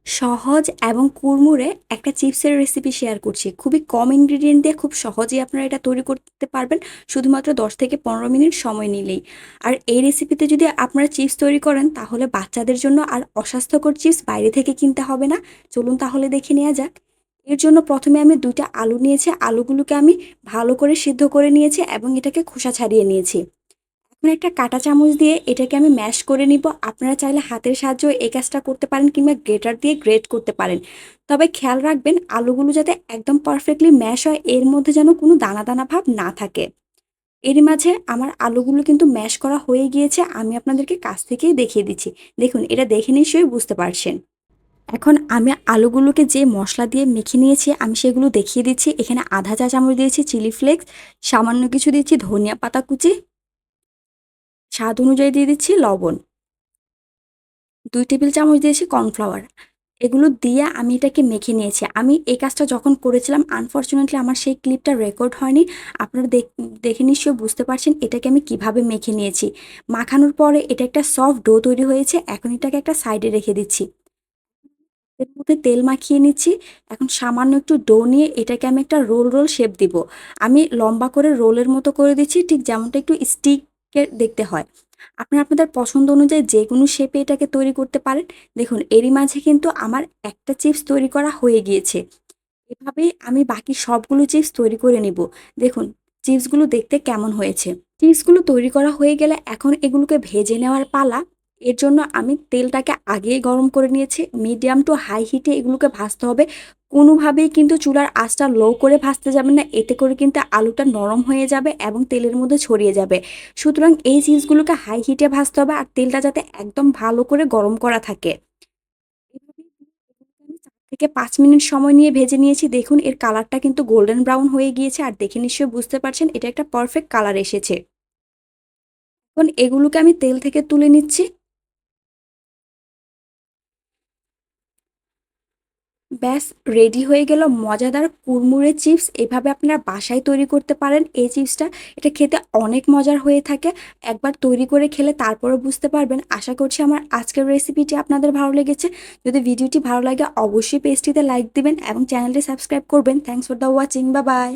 সহজ এবং কুড়মুড়ে একটা চিপসের রেসিপি শেয়ার করছি। খুবই কম ইনগ্রিডিয়েন্ট দিয়ে খুব সহজেই আপনারা এটা তৈরি করতে পারবেন শুধুমাত্র ১০ থেকে ১৫ মিনিট সময় নিলেই। আর এই রেসিপিতে যদি আপনারা চিপস তৈরি করেন তাহলে বাচ্চাদের জন্য আর অস্বাস্থ্যকর চিপস বাইরে থেকে কিনতে হবে না। চলুন তাহলে দেখে নেওয়া যাক। এর জন্য প্রথমে আমি ২ টা আলু নিয়েছি। আলুগুলোকে আমি ভালো করে সিদ্ধ করে নিয়েছি এবং এটাকে খোসা ছাড়িয়ে নিয়েছি। এখন একটা কাঁটা চামচ দিয়ে এটাকে আমি ম্যাশ করে নিব। আপনারা চাইলে হাতের সাহায্যেও এই কাজটা করতে পারেন কিংবা গ্রেটার দিয়ে গ্রেট করতে পারেন। তবে খেয়াল রাখবেন আলুগুলো যাতে একদম পারফেক্টলি ম্যাশ হয়, এর মধ্যে যেন কোনো দানা, দানা ভাব না থাকে। এরই মাঝে আমার আলুগুলো কিন্তু ম্যাশ করা হয়ে গিয়েছে। আমি আপনাদেরকে কাছ থেকেই দেখিয়ে দিচ্ছি। দেখুন এটা দেখে নিশ্চয়ই বুঝতে পারছেন। এখন আমি আলুগুলোকে যে মসলা দিয়ে মেখে নিয়েছি আমি সেগুলো দেখিয়ে দিচ্ছি। এখানে ১/২ চা চামচ দিয়েছি চিলি ফ্লেক্স, সামান্য কিছু দিচ্ছি ধনিয়া পাতা কুচি, স্বাদ অনুযায়ী দিয়ে দিচ্ছি লবণ। ২ টেবিল চামচ দিয়েছি কর্নফ্লাওয়ার। এগুলো দিয়ে আমি এটাকে মেখে নিয়েছি। আমি এই কাজটা যখন করেছিলাম আনফরচুনেটলি আমার সেই ক্লিপটা রেকর্ড হয়নি। আপনারা দেখে নিশ্চয়ই বুঝতে পারছেন এটাকে আমি কিভাবে মেখে নিয়েছি। মাখানোর পরে এটা একটা সফট ডো তৈরি হয়েছে। এখন এটাকে একটা সাইডে রেখে দিচ্ছি। এর মধ্যে তেল মাখিয়ে নিচ্ছি। এখন সামান্য একটু ডো নিয়ে এটাকে আমি একটা রোল, রোল শেপ দিব। আমি লম্বা করে রোলের মতো করে দিচ্ছি ঠিক যেমনটা একটু স্টিকের দেখতে হয়। আপনারা আপনাদের পছন্দ অনুযায়ী যেকোনো শেপে এটাকে তৈরি করতে পারেন। দেখুন এরই মাঝে কিন্তু আমার একটা চিপস তৈরি করা হয়ে গিয়েছে। এভাবেই আমি বাকি সবগুলো চিপস তৈরি করে নিব। দেখুন চিপসগুলো দেখতে কেমন হয়েছে। চিপসগুলো তৈরি করা হয়ে গেলে এখন এগুলোকে ভেজে নেওয়ার পালা। এর জন্য আমি তেলটাকে আগেই গরম করে নিয়েছি। মিডিয়াম টু হাই হিটে এগুলোকে ভাজতে হবে। কোনোভাবেই কিন্তু চুলার আঁচটা লো করে ভাজতে যাবেন না। এতে করে কিন্তু আলুটা নরম হয়ে যাবে এবং তেলের মধ্যে ছড়িয়ে যাবে। সুতরাং এই চিপসগুলোকে হাই হিটে ভাজতে হবে আর তেলটা যাতে একদম ভালো করে গরম করা থাকে। এভাবেই এগুলোকে আমি ৪ থেকে ৫ মিনিট সময় নিয়ে ভেজে নিয়েছি। দেখুন এর কালারটা কিন্তু গোল্ডেন ব্রাউন হয়ে গিয়েছে আর দেখে নিশ্চয়ই বুঝতে পারছেন এটা একটা পারফেক্ট কালার এসেছে। এখন এগুলোকে আমি তেল থেকে তুলে নিচ্ছি। ব্যাস রেডি হয়ে গেল মজাদার কুড়মুড়ে চিপস। এভাবে আপনারা বাসায় তৈরি করতে পারেন এই চিপসটা। এটা খেতে অনেক মজার হয়ে থাকে। একবার তৈরি করে খেলে তারপরে বুঝতে পারবেন। আশা করছি আমার আজকের রেসিপিটি আপনাদের ভালো লেগেছে। যদি ভিডিওটি ভালো লাগে অবশ্যই পেজটিতে লাইক দিবেন এবং চ্যানেলটি সাবস্ক্রাইব করবেন। Thanks for the watching. Bye bye.